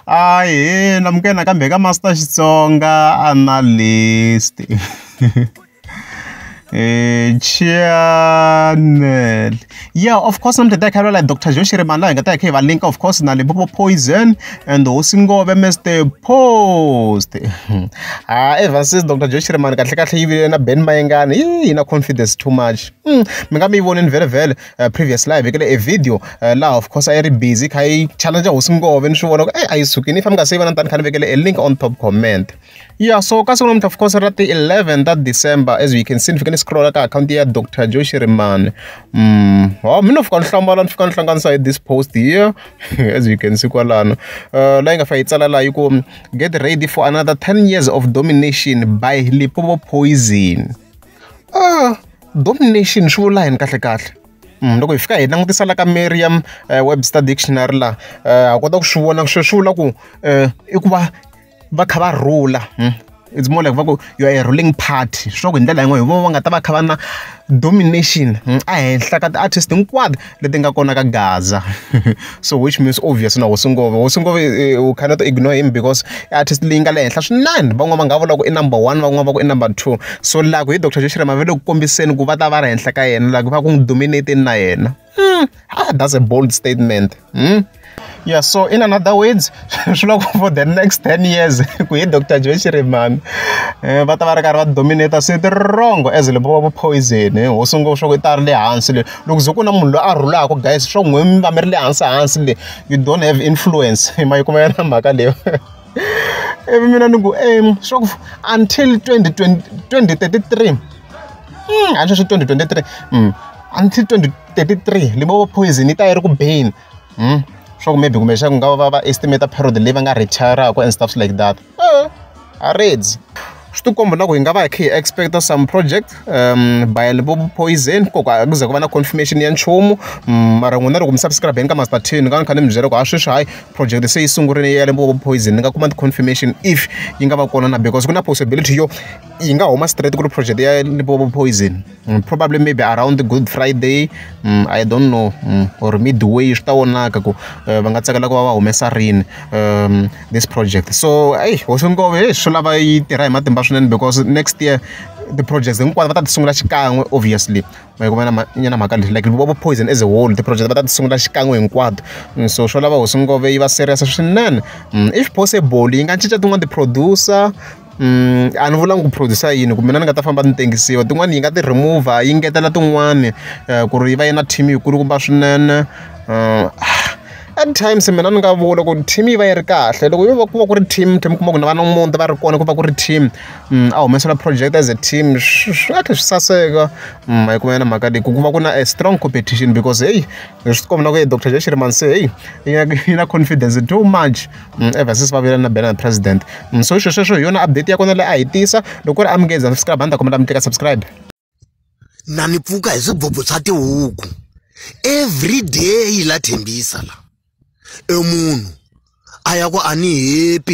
Ai namkena kambe ka Master Xitsonga analyst. Channel. Yeah, of course, I'm the like Dr. Joe Shirimani Vari Limpopo link, of course, na Limpopo poison and also go Mr. Post. Ever since Dr. Joe Shirimani Vari na Ben Mayengani, ina confidence too much. Megami won in very previous live. A video, la of course I am busy. I challenge also go when she wanna I sukin if I'm gonna say when I'm done a link on top comment. Yeah, so kasonam of course at the 11th that December, as we can see, if you can scroll at account here, Dr. Joe Shirimani. Oh, I'm not going to inside this post here, as you can see, like you go get ready for another 10 years of domination by Limpopo poison. Domination show line kahle. Loko hi fika hi langutisa la ka Merriam Webster dictionary la a kota ku swi vona swi la ku I ku va kha va rula. It's more like you are a ruling party. So in the language, we want to have domination. I like the artist in quad. Letting go na Gaza. So which means obvious now. Osungo cannot ignore him because artist lingale. None. Bango mangavo in number 1, bango in number 2. So like we Dr. Joe Shirimani Vari kombisen guvata vara en hlakayen like va dominate in nayen. That's a bold statement. Yeah, so in another words, for the next 10 years, we Dr. Joe Shirimani but our dominator said wrong as Limpopo poison. Also go show it early answer. Look, Zokuna Mula, guys, show women merely answer. You don't have influence in my command. Every minute go aim until 2033. I just 2023. Until 2033, Limpopo poison, it I go pain. So maybe we should estimate a period living a retire and stuff like that. I read. To come now, we expect some project by Limpopo poison. Kuza confirmation yan chomo. Maranguna subscribe and come start tin. Gan kanem zero ashai project. Say sungurene Limpopo poison. Nga command confirmation if yingava kona because kuna possibility yo yinga almost straight to project Limpopo poison. Probably maybe around the Good Friday. I don't know or midway. Shtaona kako bangatsakala kwa umesarin this project. So hey, osungo we shulava itirai matemba because next year the projects obviously like Limpopo poison as a whole the project but so sholava usungo ve serious if possible ingachicha the producer anivula nguproducer yini kumbe nani nga ta famba nitengisiwa tin'wana yi nga ti remove yi ngetela tin'wana ku ri va yena team yikulu kumba swinene at times mina ni nga vula ku team yi va yi ri kahle loko yo va ku va ku ri team kuma ku na vana munti va ri kona ku va ku ri team a humesela project as a team swi tlhe swi saseka hi kuma yena mhaka leyi ku va ku na a strong competition because hey swi komba ku Dr. Joe Shirimani say hey yi na confidence too much ever since va vile na bena president so sweswo yona update ya kona leyi a yi tisa loko ri amukeza subscribe banda kombela mi teka subscribe na ni pfuka hi swibobho swa tihuku every day yi la thembisa la munhu a ya ku ani happy